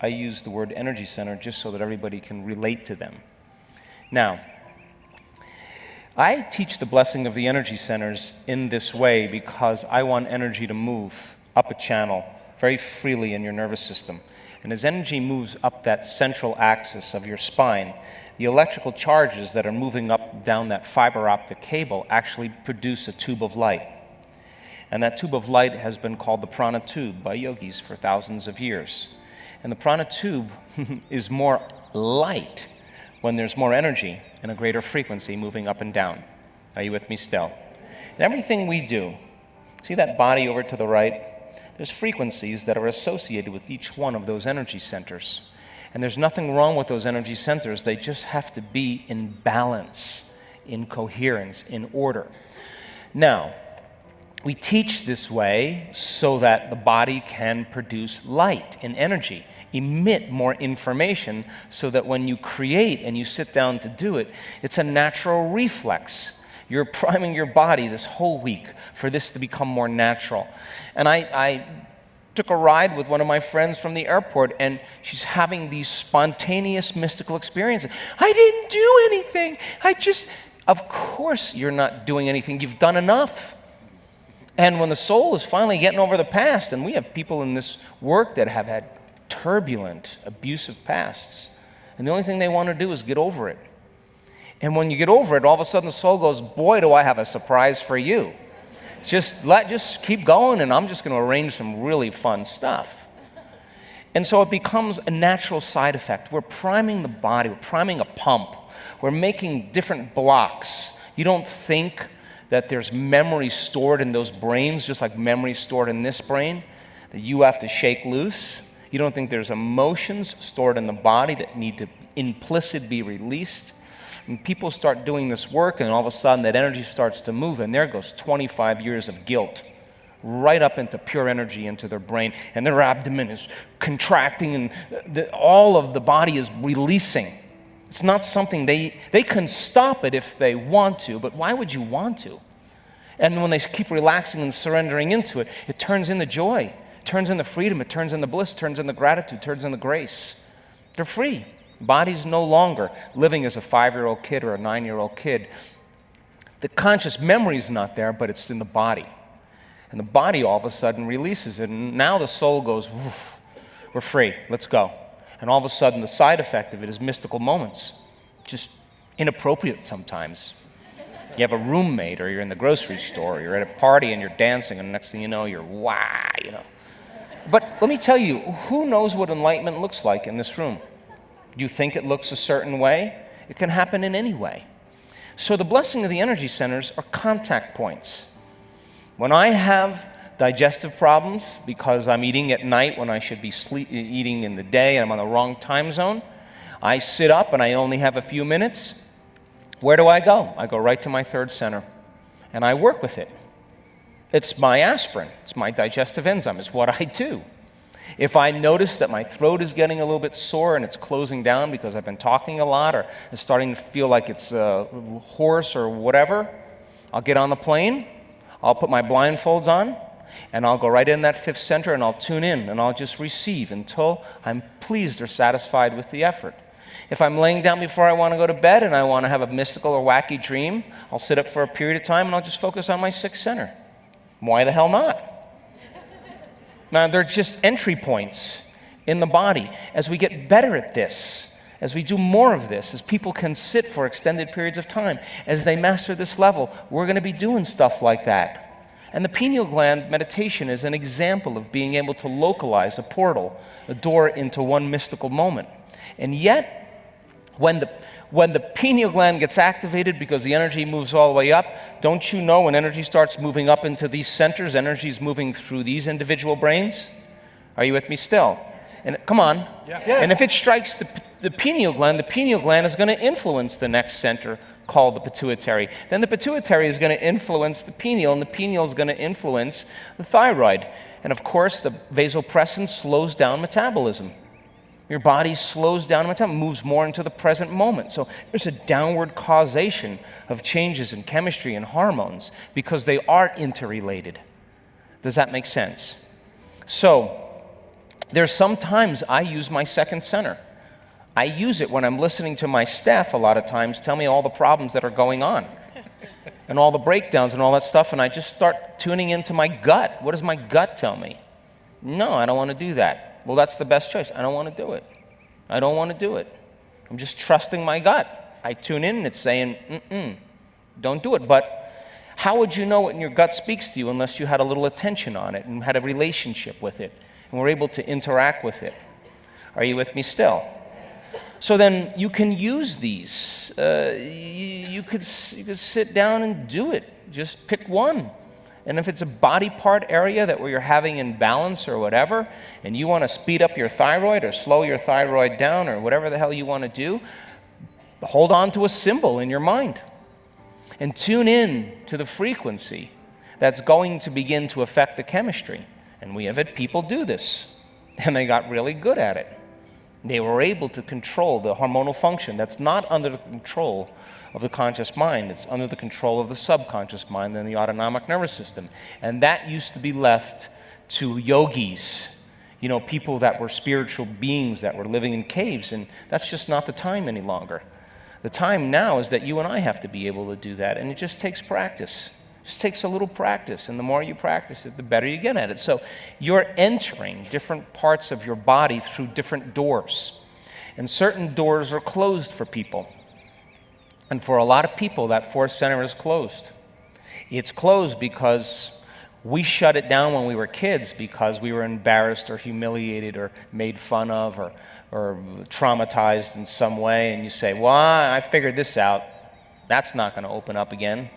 I use the word energy center just so that everybody can relate to them. Now, I teach the blessing of the energy centers in this way because I want energy to move up a channel very freely in your nervous system. And as energy moves up that central axis of your spine, the electrical charges that are moving up down that fiber optic cable actually produce a tube of light. And that tube of light has been called the prana tube by yogis for thousands of years. And the prana tube is more light when there's more energy and a greater frequency moving up and down. Are you with me still? And everything we do, see that body over to the right? There's frequencies that are associated with each one of those energy centers. And there's nothing wrong with those energy centers. They just have to be in balance, in coherence, in order. Now, we teach this way so that the body can produce light and energy, emit more information, so that when you create and you sit down to do it, it's a natural reflex. You're priming your body this whole week for this to become more natural. And I took a ride with one of my friends from the airport, and she's having these spontaneous mystical experiences. I didn't do anything. Of course you're not doing anything. You've done enough. And when the soul is finally getting over the past, and we have people in this work that have had turbulent, abusive pasts, and the only thing they want to do is get over it. And when you get over it, all of a sudden the soul goes, boy, do I have a surprise for you. Just keep going, and I'm just going to arrange some really fun stuff. And so it becomes a natural side effect. We're priming the body, we're priming a pump, we're making different blocks. You don't think that there's memory stored in those brains, just like memory stored in this brain, that you have to shake loose. You don't think there's emotions stored in the body that need to implicit be released. And people start doing this work, and all of a sudden that energy starts to move, and there goes 25 years of guilt right up into pure energy into their brain, and their abdomen is contracting, and all of the body is releasing. It's not something they can stop it if they want to, but why would you want to? And when they keep relaxing and surrendering into it, it turns into joy, it turns into freedom, it turns into bliss, it turns into gratitude, it turns into grace. They're free. Body's no longer living as a 5-year-old kid or a 9-year-old kid. The conscious memory is not there, but it's in the body. And the body all of a sudden releases it, and now the soul goes, we're free, let's go. And all of a sudden, the side effect of it is mystical moments, just inappropriate sometimes. You have a roommate, or you're in the grocery store, or you're at a party and you're dancing, and the next thing you know, you're wah, you know. But let me tell you, who knows what enlightenment looks like in this room? You think it looks a certain way? It can happen in any way. So the blessing of the energy centers are contact points. When I have digestive problems because I'm eating at night when I should be eating in the day and I'm on the wrong time zone, I sit up and I only have a few minutes. Where do I go? I go right to my third center and I work with it. It's my aspirin. It's my digestive enzyme. It's what I do. If I notice that my throat is getting a little bit sore and it's closing down because I've been talking a lot, or it's starting to feel like it's hoarse or whatever, I'll get on the plane, I'll put my blindfolds on, and I'll go right in that fifth center and I'll tune in and I'll just receive until I'm pleased or satisfied with the effort. If I'm laying down before I want to go to bed and I want to have a mystical or wacky dream, I'll sit up for a period of time and I'll just focus on my sixth center. Why the hell not? Now, they're just entry points in the body. As we get better at this, as we do more of this, as people can sit for extended periods of time, as they master this level, we're going to be doing stuff like that. And the pineal gland meditation is an example of being able to localize a portal, a door into one mystical moment. And yet, when the pineal gland gets activated because the energy moves all the way up, don't you know when energy starts moving up into these centers, energy is moving through these individual brains? Are you with me still? And come on. Yeah. Yes. And if it strikes the pineal gland is going to influence the next center called the pituitary. Then the pituitary is going to influence the pineal, and the pineal is going to influence the thyroid. And of course, the vasopressin slows down metabolism. Your body slows down metabolism, moves more into the present moment. So there's a downward causation of changes in chemistry and hormones because they are interrelated. Does that make sense? So There's sometimes I use my second center. I use it when I'm listening to my staff a lot of times tell me all the problems that are going on and all the breakdowns and all that stuff, and I just start tuning into my gut. What does my gut tell me? No, I don't want to do that. Well, that's the best choice. I don't want to do it. I don't want to do it. I'm just trusting my gut. I tune in and it's saying, don't do it. But how would you know when your gut speaks to you unless you had a little attention on it and had a relationship with it and were able to interact with it? Are you with me still? So then you can use these. You could sit down and do it. Just pick one. And if it's a body part area that where you're having imbalance or whatever, and you want to speed up your thyroid or slow your thyroid down or whatever the hell you want to do, hold on to a symbol in your mind and tune in to the frequency that's going to begin to affect the chemistry. And we have had people do this, and they got really good at it. They were able to control the hormonal function that's not under the control of the conscious mind. It's under the control of the subconscious mind and the autonomic nervous system. And that used to be left to yogis, people that were spiritual beings that were living in caves, and that's just not the time any longer. The time now is that you and I have to be able to do that, and it just takes practice. It just takes a little practice, and the more you practice it, the better you get at it. So you're entering different parts of your body through different doors, and certain doors are closed for people. And for a lot of people, that fourth center is closed. It's closed because we shut it down when we were kids because we were embarrassed or humiliated or made fun of or traumatized in some way. And you say, well, I figured this out. That's not going to open up again.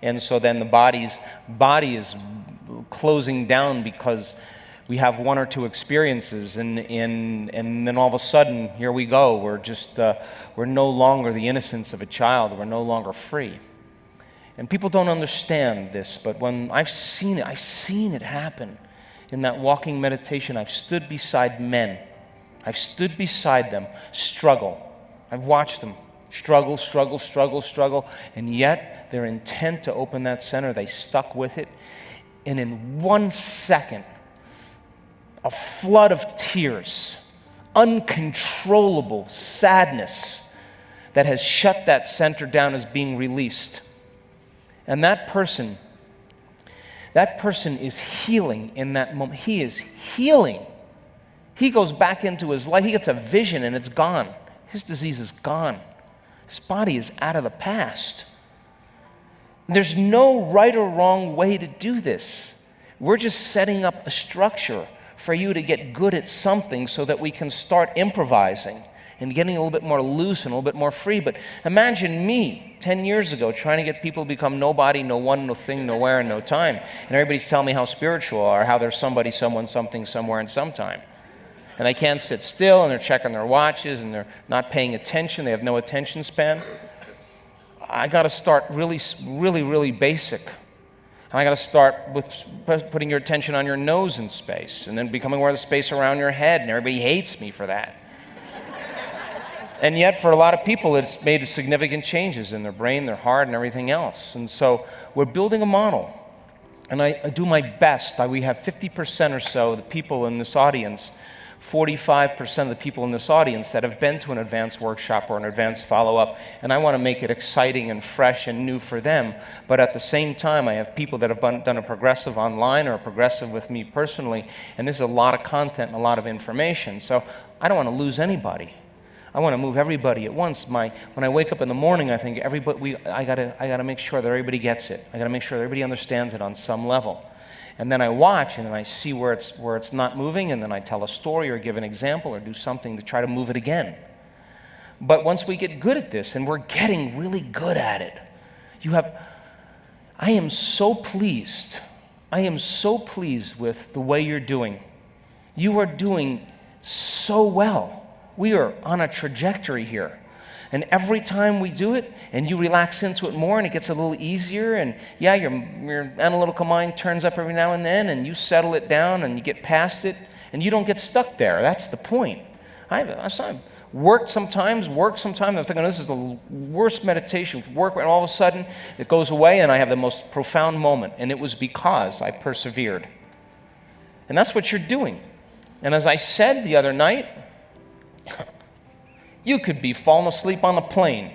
And so then the body is closing down because we have one or two experiences, and then all of a sudden, here we go. We're no longer the innocence of a child. We're no longer free. And people don't understand this, but when I've seen it happen in that walking meditation. I've stood beside men. I've stood beside them struggle. I've watched them struggle, and yet their intent to open that center, they stuck with it, and in 1 second, a flood of tears, uncontrollable sadness that has shut that center down is being released. And that person is healing in that moment. He is healing. He goes back into his life. He gets a vision and it's gone. His disease is gone. His body is out of the past. There's no right or wrong way to do this. We're just setting up a structure for you to get good at something so that we can start improvising and getting a little bit more loose and a little bit more free. But imagine me 10 years ago trying to get people to become nobody, no one, no thing, nowhere, and no time. And everybody's telling me how spiritual or how there's somebody, someone, something, somewhere, and sometime. And they can't sit still, and they're checking their watches, and they're not paying attention. They have no attention span. I got to start really, really, really basic. And I got to start with putting your attention on your nose in space, and then becoming aware of the space around your head, and everybody hates me for that. And yet, for a lot of people, it's made significant changes in their brain, their heart, and everything else. And so we're building a model. And I do my best. We have 50% or so of the people in this audience, 45% of the people in this audience that have been to an advanced workshop or an advanced follow-up, and I want to make it exciting and fresh and new for them. But at the same time, I have people that have done a progressive online or a progressive with me personally, and there's a lot of content and a lot of information. So I don't want to lose anybody. I want to move everybody at once. When I wake up in the morning, I think I gotta make sure that everybody gets it. I gotta make sure that everybody understands it on some level. And then I watch and then I see where it's not moving, and then I tell a story or give an example or do something to try to move it again. But once we get good at this, and we're getting really good at it, I am so pleased. I am so pleased with the way you're doing. You are doing so well. We are on a trajectory here. And every time we do it, and you relax into it more, and it gets a little easier, and yeah, your analytical mind turns up every now and then, and you settle it down, and you get past it, and you don't get stuck there. That's the point. I've worked sometimes. I'm thinking, this is the worst meditation. Work, and all of a sudden, it goes away, and I have the most profound moment, and it was because I persevered. And that's what you're doing. And as I said the other night, you could be falling asleep on the plane.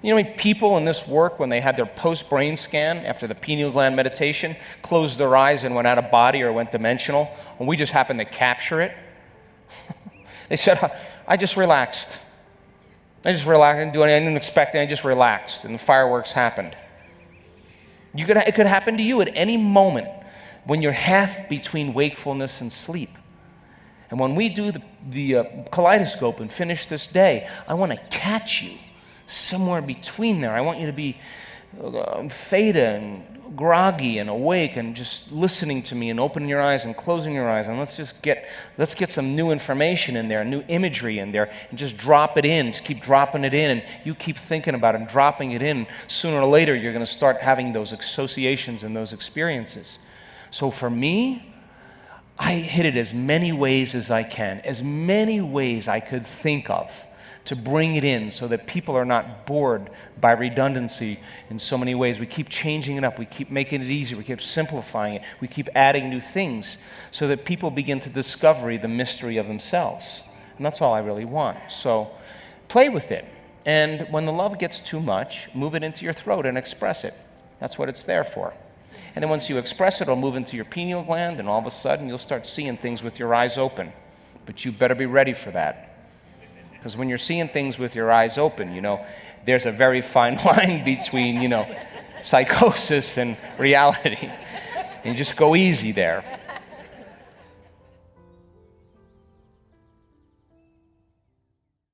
You know how many people in this work, when they had their post-brain scan after the pineal gland meditation, closed their eyes and went out of body or went dimensional, and we just happened to capture it? They said, I just relaxed. I didn't do anything, I didn't expect anything, I just relaxed, and the fireworks happened. It could happen to you at any moment when you're half between wakefulness and sleep. And when we do the kaleidoscope and finish this day, I want to catch you somewhere between there. I want you to be theta and groggy and awake and just listening to me and opening your eyes and closing your eyes, and let's get some new information in there, new imagery in there, and just drop it in. Just keep dropping it in, and you keep thinking about it and dropping it in. Sooner or later, you're going to start having those associations and those experiences. So for me, I hit it as many ways as I can, as many ways I could think of, to bring it in so that people are not bored by redundancy in so many ways. We keep changing it up. We keep making it easier. We keep simplifying it. We keep adding new things so that people begin to discover the mystery of themselves. And that's all I really want. So play with it. And when the love gets too much, move it into your throat and express it. That's what it's there for. And then once you express it, it'll move into your pineal gland, and all of a sudden you'll start seeing things with your eyes open. But you better be ready for that. Because when you're seeing things with your eyes open, there's a very fine line between, psychosis and reality. And you just go easy there.